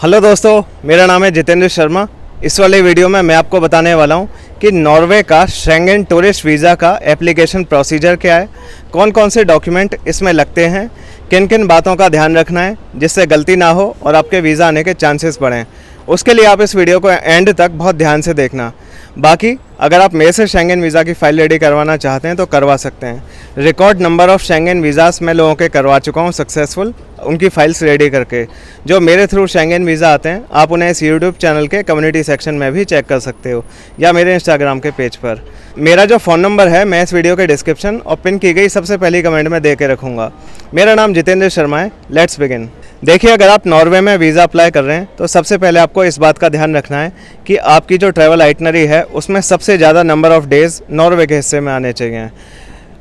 Hello दोस्तों, मेरा नाम है जितेंद्र शर्मा। इस वाले वीडियो में मैं आपको बताने वाला हूं कि नॉर्वे का शेंगेन टूरिस्ट वीज़ा का एप्लीकेशन प्रोसीजर क्या है, कौन कौन से डॉक्यूमेंट इसमें लगते हैं, किन किन बातों का ध्यान रखना है जिससे गलती ना हो और आपके वीज़ा आने के चांसेस बढ़ें। उसके लिए आप इस वीडियो को एंड तक बहुत ध्यान से देखना। बाकी अगर आप मेरे से शेंगेन वीज़ा की फ़ाइल रेडी करवाना चाहते हैं तो करवा सकते हैं। Record number of Schengen visas मैं लोगों के करवा चुका हूँ सक्सेसफुल, उनकी फ़ाइल्स रेडी करके। जो मेरे थ्रू शेंगेन वीज़ा आते हैं आप उन्हें इस यूट्यूब चैनल के कम्युनिटी सेक्शन में भी चेक कर सकते हो या मेरे इंस्टाग्राम के पेज पर। मेरा जो फ़ोन नंबर है मैं इस वीडियो के डिस्क्रिप्शन और पिन की गई सबसे पहली कमेंट में दे के रखूँगा। मेरा नाम जितेंद्र शर्मा है। Let's begin. देखिए, अगर आप नॉर्वे में वीज़ा अप्लाई कर रहे हैं तो सबसे पहले आपको इस बात का ध्यान रखना है कि आपकी जो ट्रैवल आइटनरी है उसमें सबसे ज़्यादा नंबर ऑफ़ डेज़ नॉर्वे के हिस्से में आने चाहिए।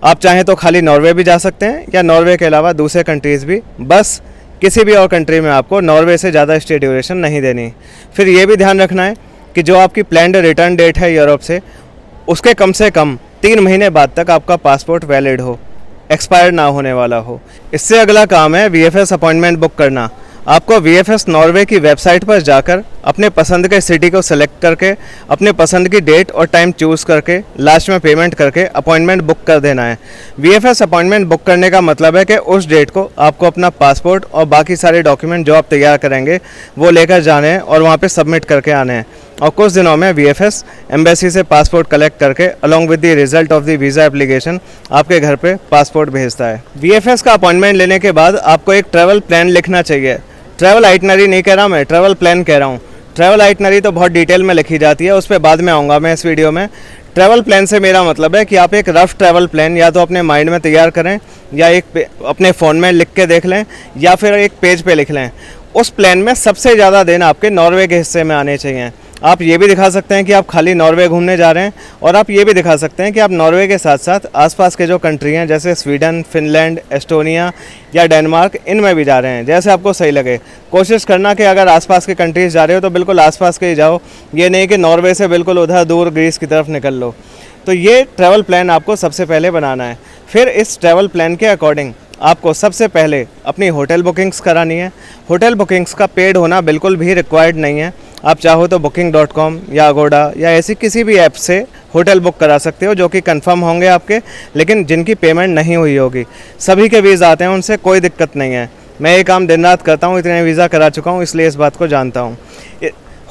आप चाहें तो खाली नॉर्वे भी जा सकते हैं या नॉर्वे के अलावा दूसरे कंट्रीज़ भी, बस किसी भी और कंट्री में आपको नॉर्वे से ज़्यादा स्टे ड्यूरेशन नहीं देनी। फिर ये भी ध्यान रखना है कि जो आपकी प्लान्ड रिटर्न डेट है यूरोप से, उसके कम से कम 3 महीने बाद तक आपका पासपोर्ट वैलिड हो, एक्सपायर ना होने वाला हो। इससे अगला काम है VFS अपॉइंटमेंट बुक करना। आपको VFS नॉर्वे की वेबसाइट पर जाकर अपने पसंद के सिटी को सेलेक्ट करके अपने पसंद की डेट और टाइम चूज़ करके लास्ट में पेमेंट करके अपॉइंटमेंट बुक कर देना है। VFS अपॉइंटमेंट बुक करने का मतलब है कि उस डेट को आपको अपना पासपोर्ट और बाकी सारे डॉक्यूमेंट जो आप तैयार करेंगे वो लेकर जाने हैं और वहाँ पे सबमिट करके आने हैं। और कुछ दिनों में VFS एम्बेसी से पासपोर्ट कलेक्ट करके along with the result of the visa application आपके घर पे पासपोर्ट भेजता है। VFS का अपॉइंटमेंट लेने के बाद आपको एक ट्रैवल प्लान लिखना चाहिए। ट्रैवल आइटनरी नहीं कह रहा मैं, ट्रैवल प्लान कह रहा हूँ। ट्रैवल आइटनरी तो बहुत डिटेल में लिखी जाती है, उस पर बाद में आऊँगा मैं इस वीडियो में। ट्रैवल प्लान से मेरा मतलब है कि आप एक रफ ट्रैवल प्लान या तो अपने माइंड में तैयार करें या एक अपने फ़ोन में लिख के देख लें या फिर एक पेज पे लिख लें। उस प्लान में सबसे ज़्यादा दिन आपके नॉर्वे के हिस्से में आने चाहिए। आप ये भी दिखा सकते हैं कि आप खाली नॉर्वे घूमने जा रहे हैं और आप ये भी दिखा सकते हैं कि आप नॉर्वे के साथ साथ आसपास के जो कंट्री हैं जैसे स्वीडन, फिनलैंड, एस्टोनिया या डेनमार्क, इनमें भी जा रहे हैं, जैसे आपको सही लगे। कोशिश करना कि अगर आसपास के कंट्रीज़ जा रहे हो तो बिल्कुल आसपास के ही जाओ, ये नहीं कि नॉर्वे से बिल्कुल उधर दूर ग्रीस की तरफ निकल लो। तो ये ट्रैवल प्लान आपको सबसे पहले बनाना है। फिर इस ट्रैवल प्लान के अकॉर्डिंग आपको सबसे पहले अपनी होटल बुकिंग्स करानी है। होटल बुकिंग्स का पेड होना बिल्कुल भी रिक्वायर्ड नहीं है। आप चाहो तो booking.com या अगोडा या ऐसी किसी भी ऐप से होटल बुक करा सकते हो जो कि कंफर्म होंगे आपके, लेकिन जिनकी पेमेंट नहीं हुई होगी। सभी के वीज़ा आते हैं, उनसे कोई दिक्कत नहीं है। मैं ये काम दिन रात करता हूँ, इतने वीज़ा करा चुका हूँ, इसलिए इस बात को जानता हूँ।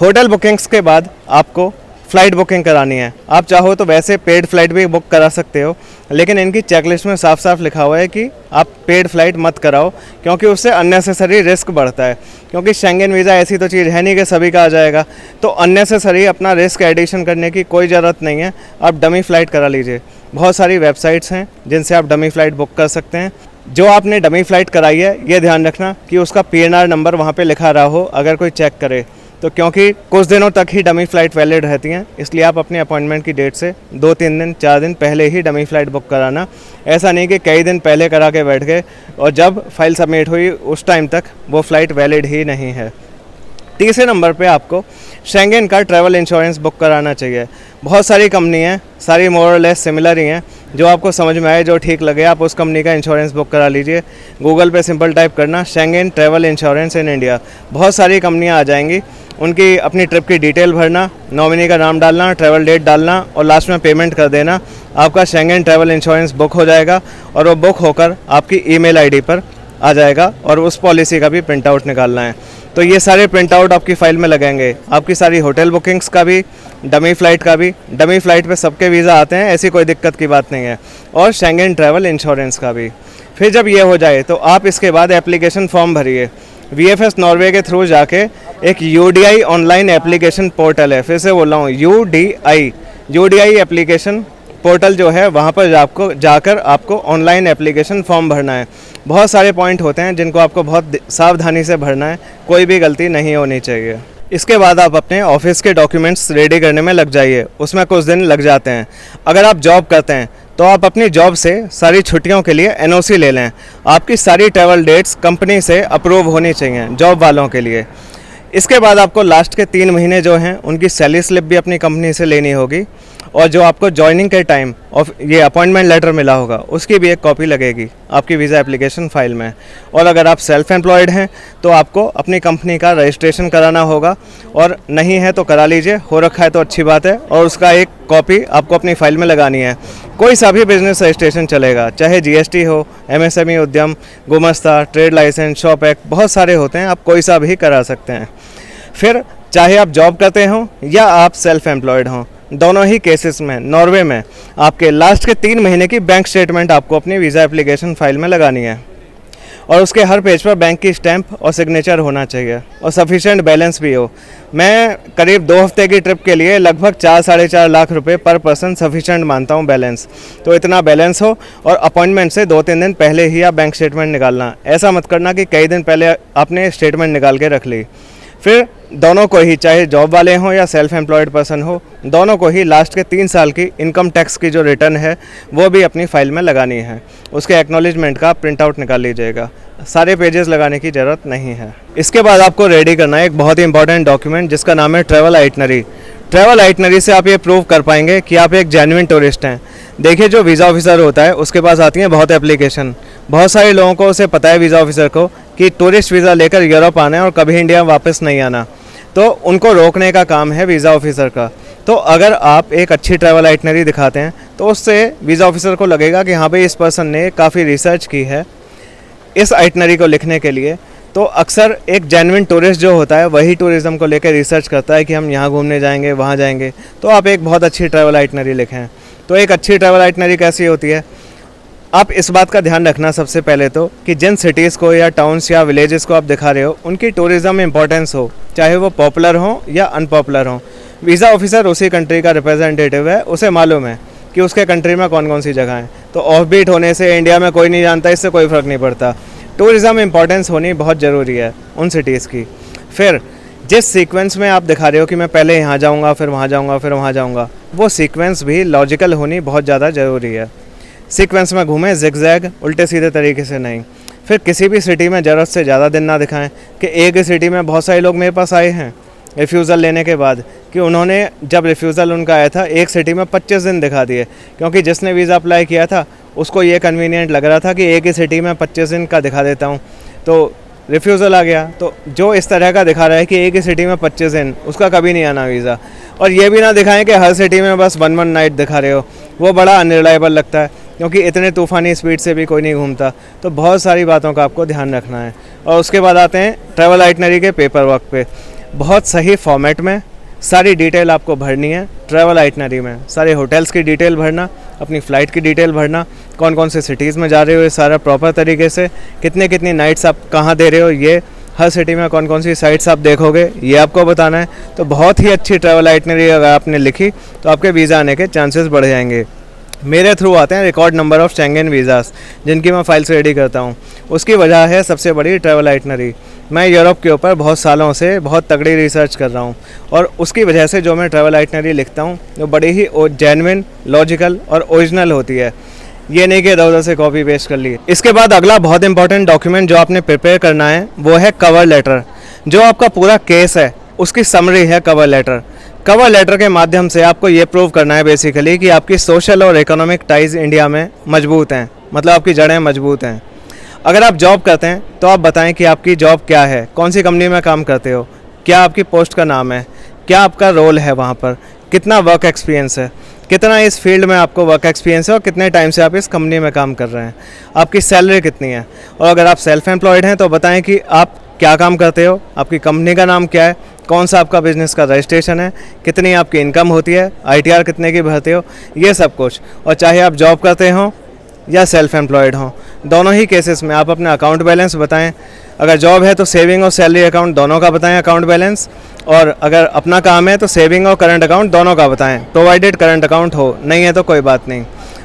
होटल बुकिंग्स के बाद आपको फ़्लाइट बुकिंग करानी है। आप चाहो तो वैसे पेड फ़्लाइट भी बुक करा सकते हो, लेकिन इनकी चेकलिस्ट में साफ साफ लिखा हुआ है कि आप पेड फ़्लाइट मत कराओ, क्योंकि उससे अननेसेसरी रिस्क बढ़ता है। क्योंकि शेंगेन वीज़ा ऐसी तो चीज़ है नहीं कि सभी का आ जाएगा, तो अननेसेसरी अपना रिस्क एडिशन करने की कोई ज़रूरत नहीं है। आप डमी फ़्लाइट करा लीजिए। बहुत सारी वेबसाइट्स हैं जिनसे आप डमी फ़्लाइट बुक कर सकते हैं। जो आपने डमी फ़्लाइट कराई है ये ध्यान रखना कि उसका PNR नंबर वहाँ पे लिखा रहा हो अगर कोई चेक करे तो, क्योंकि कुछ दिनों तक ही डमी फ़्लाइट वैलिड रहती हैं। इसलिए आप अपने अपॉइंटमेंट की डेट से 2-3 दिन 4 दिन पहले ही डमी फ़्लाइट बुक कराना। ऐसा नहीं कि कई दिन पहले करा के बैठ गए और जब फाइल सबमिट हुई उस टाइम तक वो फ़्लाइट वैलिड ही नहीं है। तीसरे नंबर पे आपको शेंगेन का ट्रैवल इंश्योरेंस बुक कराना चाहिए। बहुत सारी कंपनी हैं, सारी मोर और लेस सिमिलर ही हैं। जो आपको समझ में आए, जो ठीक लगे, आप उस कंपनी का इंश्योरेंस बुक करा लीजिए। गूगल पे सिंपल टाइप करना Schengen travel insurance in India, बहुत सारी कंपनियां आ जाएंगी। उनकी अपनी ट्रिप की डिटेल भरना, नॉमिनी का नाम डालना, ट्रैवल डेट डालना और लास्ट में पेमेंट कर देना। आपका शेंगेन ट्रैवल इंश्योरेंस बुक हो जाएगा और वो बुक होकर आपकी ईमेल आईडी पर आ जाएगा और उस पॉलिसी का भी प्रिंट आउट निकालना है। तो ये सारे प्रिंट आउट आपकी फ़ाइल में लगेंगे। आपकी सारी होटल बुकिंग्स का भी, डमी फ़्लाइट का भी। डमी फ़्लाइट पे सबके वीज़ा आते हैं, ऐसी कोई दिक्कत की बात नहीं है। और शेंगेन ट्रैवल इंश्योरेंस का भी। फिर जब ये हो जाए तो आप इसके बाद एप्लीकेशन फॉर्म भरिए। VFS नॉर्वे के थ्रू जाके एक UDI ऑनलाइन एप्लीकेशन पोर्टल है, फिर से बोल रहा हूँ UDI एप्लीकेशन पोर्टल जो है वहाँ पर जाकर आपको ऑनलाइन एप्लीकेशन फॉर्म भरना है। बहुत सारे पॉइंट होते हैं जिनको आपको बहुत सावधानी से भरना है, कोई भी गलती नहीं होनी चाहिए। इसके बाद आप अपने ऑफिस के डॉक्यूमेंट्स रेडी करने में लग जाइए, उसमें कुछ दिन लग जाते हैं। अगर आप जॉब करते हैं तो आप अपनी जॉब से सारी छुट्टियों के लिए NOC ले लें। आपकी सारी ट्रैवल डेट्स कंपनी से अप्रूव होनी चाहिए जॉब वालों के लिए। इसके बाद आपको लास्ट के 3 महीने जो हैं उनकी सैलरी स्लिप भी अपनी कंपनी से लेनी होगी और जो आपको ज्वाइनिंग के टाइम और ये अपॉइंटमेंट लेटर मिला होगा उसकी भी एक कॉपी लगेगी। आपकी वीज़ा एप्लीकेशन फ़ाइल में। और अगर आप सेल्फ एम्प्लॉयड हैं तो आपको अपनी कंपनी का रजिस्ट्रेशन कराना होगा, और नहीं है तो करा लीजिए, हो रखा है तो अच्छी बात है, और उसका एक कॉपी आपको अपनी फ़ाइल में लगानी है। कोई सा भी बिजनेस रजिस्ट्रेशन चलेगा, चाहे GST हो, MSME उद्यम, गुमस्ता, ट्रेड लाइसेंस, शॉप एक्ट, बहुत सारे होते हैं, आप कोई सा भी करा सकते हैं। फिर चाहे आप जॉब करते हों या आप सेल्फ एम्प्लॉयड हों, दोनों ही केसेस में नॉर्वे में आपके लास्ट के 3 महीने की बैंक स्टेटमेंट आपको अपनी वीज़ा एप्लीकेशन फ़ाइल में लगानी है, और उसके हर पेज पर बैंक की स्टैंप और सिग्नेचर होना चाहिए, और सफिशिएंट बैलेंस भी हो। मैं करीब 2 हफ्ते की ट्रिप के लिए लगभग 4-4.5 लाख रुपए पर पर्सन सफिशिएंट मानता हूँ बैलेंस। तो इतना बैलेंस हो, और अपॉइंटमेंट से 2-3 दिन पहले ही आप बैंक स्टेटमेंट निकालना। ऐसा मत करना कि कई दिन पहले आपने स्टेटमेंट निकाल के रख ली। फिर दोनों को ही, चाहे जॉब वाले हों या सेल्फ एम्प्लॉयड पर्सन हो, दोनों को ही लास्ट के 3 साल की इनकम टैक्स की जो रिटर्न है वो भी अपनी फ़ाइल में लगानी है। उसके एक्नॉलेजमेंट का प्रिंट आउट निकाल लीजिएगा, सारे पेजेस लगाने की ज़रूरत नहीं है। इसके बाद आपको रेडी करना है एक बहुत ही इंपॉर्टेंट डॉक्यूमेंट जिसका नाम है ट्रैवल आइटनरी। ट्रैवल आइटनरी से आप ये प्रूव कर पाएंगे कि आप एक जेन्युइन टूरिस्ट हैं। देखिए, जो वीज़ा ऑफिसर होता है उसके पास आती हैं बहुत एप्लीकेशन। बहुत सारे लोगों को उसे पता है, वीज़ा ऑफिसर को, कि टूरिस्ट वीज़ा लेकर यूरोप आना है और कभी इंडिया वापस नहीं आना, तो उनको रोकने का काम है वीज़ा ऑफिसर का। तो अगर आप एक अच्छी ट्रैवल आइटनरी दिखाते हैं तो उससे वीज़ा ऑफिसर को लगेगा कि हाँ भाई, इस पर्सन ने काफ़ी रिसर्च की है इस आइटनरी को लिखने के लिए। तो अक्सर एक जेन्युइन टूरिस्ट जो होता है वही टूरिज़्म को लेकर रिसर्च करता है कि हम यहाँ घूमने जाएंगे, वहाँ जाएंगे। तो आप एक बहुत अच्छी ट्रैवल आइटनरी लिखें। तो एक अच्छी ट्रैवल आइटनरी कैसी होती है? आप इस बात का ध्यान रखना सबसे पहले तो कि जिन सिटीज़ को या टाउन्स या विलेजेस को आप दिखा रहे हो उनकी टूरिज़्म में इंपॉर्टेंस हो, चाहे वो पॉपुलर हो या अनपॉपुलर हो। वीज़ा ऑफिसर उसी कंट्री का रिप्रेजेंटेटिव है, उसे मालूम है कि उसके कंट्री में कौन कौन सी जगह हैं। तो ऑफ बीट होने से इंडिया में कोई नहीं जानता, इससे कोई फ़र्क नहीं पड़ता। टूरिज़्म में इंपॉर्टेंस होनी बहुत ज़रूरी है उन सिटीज़ की। फिर जिस सीक्वेंस में आप दिखा रहे हो कि मैं पहले यहाँ जाऊँगा, फिर वहाँ जाऊँगा, फिर वहाँ जाऊँगा, वो सीक्वेंस भी लॉजिकल होनी बहुत ज़्यादा ज़रूरी है। सीक्वेंस में घूमें ज़िगज़ैग, उल्टे सीधे तरीके से नहीं। फिर किसी भी सिटी में ज़रूरत से ज़्यादा दिन ना दिखाएं कि एक ही सिटी में बहुत सारे लोग मेरे पास आए हैं रिफ्यूज़ल लेने के बाद, कि उन्होंने जब रिफ्यूज़ल उनका आया था एक सिटी में 25 दिन दिखा दिए, क्योंकि जिसने वीज़ा अप्लाई किया था उसको ये कन्वीनियंट लग रहा था कि एक ही सिटी में 25 दिन का दिखा देता हूँ, तो रिफ्यूज़ल आ गया। तो जो इस तरह का दिखा रहा है कि एक ही सिटी में 25 दिन, उसका कभी नहीं आना वीज़ा। और ये भी ना दिखाएं कि हर सिटी में बस 1 नाइट दिखा रहे हो, वो बड़ा अनरिलायबल लगता है, क्योंकि इतने तूफ़ानी स्पीड से भी कोई नहीं घूमता। तो बहुत सारी बातों का आपको ध्यान रखना है। और उसके बाद आते हैं ट्रैवल आइटनरी के पेपर वर्क पे। बहुत सही फॉर्मेट में सारी डिटेल आपको भरनी है ट्रैवल आइटनरी में। सारे होटल्स की डिटेल भरना, अपनी फ़्लाइट की डिटेल भरना, कौन कौन से सिटीज़ में जा रहे हो ये सारा प्रॉपर तरीके से, कितनी नाइट्स आप कहाँ दे रहे हो, ये हर सिटी में कौन कौन सी साइट्स आप देखोगे, ये आपको बताना है। तो बहुत ही अच्छी ट्रैवल आइटनरी अगर आपने लिखी तो आपके वीज़ा आने के चांसेस बढ़ जाएंगे। मेरे थ्रू आते हैं record number of Schengen visas जिनकी मैं फ़ाइल्स रेडी करता हूँ। उसकी वजह है सबसे बड़ी ट्रैवल आइटनरी। मैं यूरोप के ऊपर बहुत सालों से बहुत तगड़ी रिसर्च कर रहा हूँ, और उसकी वजह से जो मैं ट्रैवल आइटनरी लिखता हूँ वो बड़ी ही जेन्युइन, लॉजिकल और ओरिजिनल होती है। ये नहीं कि इधर-उधर से कॉपी पेस्ट कर ली। इसके बाद अगला बहुत इंपॉर्टेंट डॉक्यूमेंट जो आपने प्रिपेयर करना है वो है कवर लेटर। जो आपका पूरा केस है उसकी समरी है कवर लेटर। कवर लेटर के माध्यम से आपको ये प्रूव करना है बेसिकली कि आपकी सोशल और इकोनॉमिक टाइज़ इंडिया में मजबूत हैं, मतलब आपकी जड़ें मजबूत हैं। अगर आप जॉब करते हैं तो आप बताएं कि आपकी जॉब क्या है, कौन सी कंपनी में काम करते हो, क्या आपकी पोस्ट का नाम है, क्या आपका रोल है वहाँ पर, कितना वर्क एक्सपीरियंस है, कितना इस फील्ड में आपको वर्क एक्सपीरियंस है और कितने टाइम से आप इस कंपनी में काम कर रहे हैं, आपकी सैलरी कितनी है। और अगर आप सेल्फ एम्प्लॉयड हैं तो बताएं कि आप क्या काम करते हो, आपकी कंपनी का नाम क्या है, कौन सा आपका बिज़नेस का रजिस्ट्रेशन है, कितनी आपकी इनकम होती है, ITR कितने की भरते हो, ये सब कुछ। और चाहे आप जॉब करते हो या सेल्फ एम्प्लॉयड हो, दोनों ही केसेस में आप अपना अकाउंट बैलेंस बताएं। अगर जॉब है तो सेविंग और सैलरी अकाउंट दोनों का बताएं अकाउंट बैलेंस, और अगर अपना काम है तो सेविंग और करंट अकाउंट दोनों का बताएं, प्रोवाइडेड करंट अकाउंट हो, नहीं है तो कोई बात नहीं।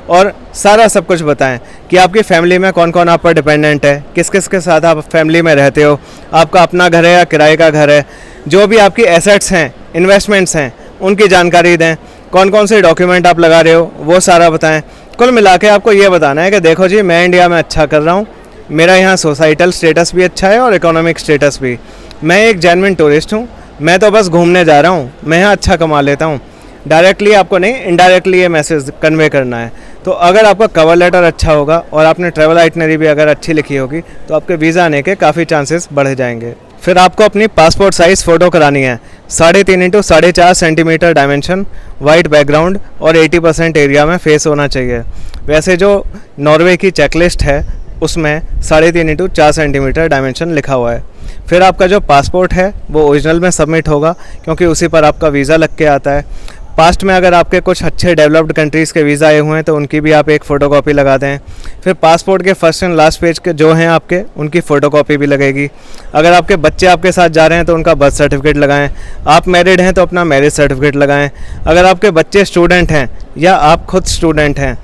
और सारा सब कुछ बताएं कि आपकी फैमिली में कौन कौन आप पर डिपेंडेंट है, किस किस के साथ आप फैमिली में रहते हो, आपका अपना घर है या किराए का घर है, जो भी आपकी एसेट्स हैं, इन्वेस्टमेंट्स हैं, उनकी जानकारी दें, कौन कौन से डॉक्यूमेंट आप लगा रहे हो वो सारा बताएं। कुल मिला के आपको ये बताना है कि देखो जी, मैं इंडिया में अच्छा कर रहा हूँ, मेरा यहाँ सोसाइटल स्टेटस भी अच्छा है और इकोनॉमिक स्टेटस भी, मैं एक जेन्युइन टूरिस्ट हूँ, मैं तो बस घूमने जा रहा हूँ, मैं यहाँ अच्छा कमा लेता हूँ। डायरेक्टली आपको नहीं, इनडायरेक्टली ये मैसेज कन्वे करना है। तो अगर आपका कवर लेटर अच्छा होगा और आपने ट्रैवल आइटनरी भी अगर अच्छी लिखी होगी तो आपके वीज़ा आने के काफ़ी चांसेस बढ़ जाएंगे। फिर आपको अपनी पासपोर्ट साइज़ फ़ोटो करानी है, 3.5 into 4.5 centimetre dimension, white background और 80% एरिया में फेस होना चाहिए। वैसे जो नॉर्वे की चेकलिस्ट है उसमें 3.5 इंटू 4 सेंटीमीटर डायमेंशन लिखा हुआ है। फिर आपका जो पासपोर्ट है वो ओरिजिनल में सबमिट होगा, क्योंकि उसी पर आपका वीज़ा लग के आता है। पास्ट में अगर आपके कुछ अच्छे डेवलप्ड कंट्रीज़ के वीज़ा आए हुए हैं तो उनकी भी आप एक फ़ोटोकॉपी लगा दें। फिर पासपोर्ट के फर्स्ट एंड लास्ट पेज के जो हैं आपके, उनकी फ़ोटोकॉपी भी लगेगी। अगर आपके बच्चे आपके साथ जा रहे हैं तो उनका बर्थ सर्टिफिकेट लगाएं। आप मैरिड हैं तो अपना मैरिज सर्टिफिकेट लगाएं। अगर आपके बच्चे स्टूडेंट हैं या आप खुद स्टूडेंट हैं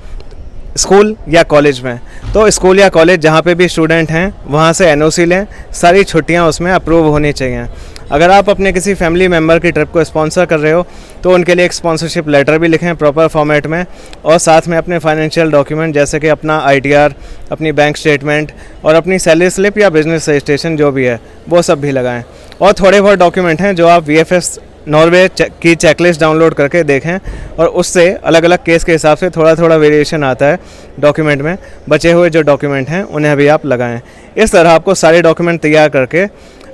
स्कूल या कॉलेज में, तो स्कूल या कॉलेज जहाँ पे भी स्टूडेंट हैं वहाँ से एनओसी लें, सारी छुट्टियाँ उसमें अप्रूव होनी चाहिए। अगर आप अपने किसी फैमिली मेम्बर की ट्रिप को स्पॉन्सर कर रहे हो तो उनके लिए एक स्पॉन्सरशिप लेटर भी लिखें प्रॉपर फॉर्मेट में, और साथ में अपने फाइनेंशियल डॉक्यूमेंट जैसे कि अपना ITR, अपनी बैंक स्टेटमेंट और अपनी सैलरी स्लिप या बिजनेस रजिस्ट्रेशन जो भी है वो सब भी लगाएं। और थोड़े बहुत डॉक्यूमेंट हैं जो आप VFS नॉर्वे की चेकलिस्ट डाउनलोड करके देखें, और उससे अलग अलग केस के हिसाब से थोड़ा थोड़ा वेरिएशन आता है डॉक्यूमेंट में। बचे हुए जो डॉक्यूमेंट हैं उन्हें भी आप लगाएं। इस तरह आपको सारे डॉक्यूमेंट तैयार करके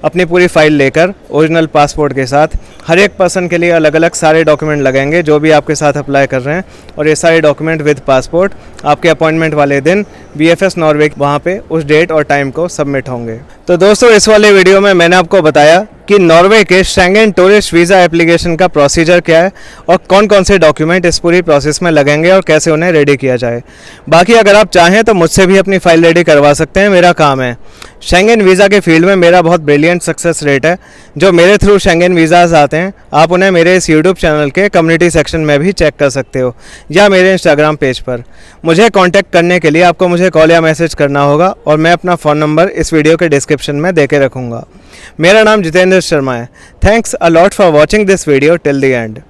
अपनी पूरी फाइल लेकर ओरिजिनल पासपोर्ट के साथ, हर एक पर्सन के लिए अलग अलग सारे डॉक्यूमेंट लगेंगे जो भी आपके साथ अप्लाई कर रहे हैं, और ये सारे डॉक्यूमेंट विद पासपोर्ट आपके अपॉइंटमेंट वाले दिन VFS नॉर्वे वहाँ पे उस डेट और टाइम को सबमिट होंगे। तो दोस्तों, इस वाले वीडियो में मैंने आपको बताया कि नॉर्वे के शेंगेन टूरिस्ट वीज़ा एप्लीकेशन का प्रोसीजर क्या है और कौन कौन से डॉक्यूमेंट इस पूरी प्रोसेस में लगेंगे और कैसे उन्हें रेडी किया जाए। बाकी अगर आप चाहें तो मुझसे भी अपनी फ़ाइल रेडी करवा सकते हैं, मेरा काम है। शेंगेन वीज़ा के फील्ड में मेरा बहुत ब्रिलियंट सक्सेस रेट है। जो मेरे थ्रू शेंगेन वीज़ाज़ आते हैं आप उन्हें मेरे इस यूट्यूब चैनल के कम्युनिटी सेक्शन में भी चेक कर सकते हो या मेरे इंस्टाग्राम पेज पर। मुझे कॉन्टैक्ट करने के लिए आपको मुझे कॉल या मैसेज करना होगा, और मैं अपना फ़ोन नंबर इस वीडियो के डिस्क्रिप्शन में दे के रखूँगा। मेरा नाम जितेंद्र शर्मा है। Thanks a lot for watching this video till the end.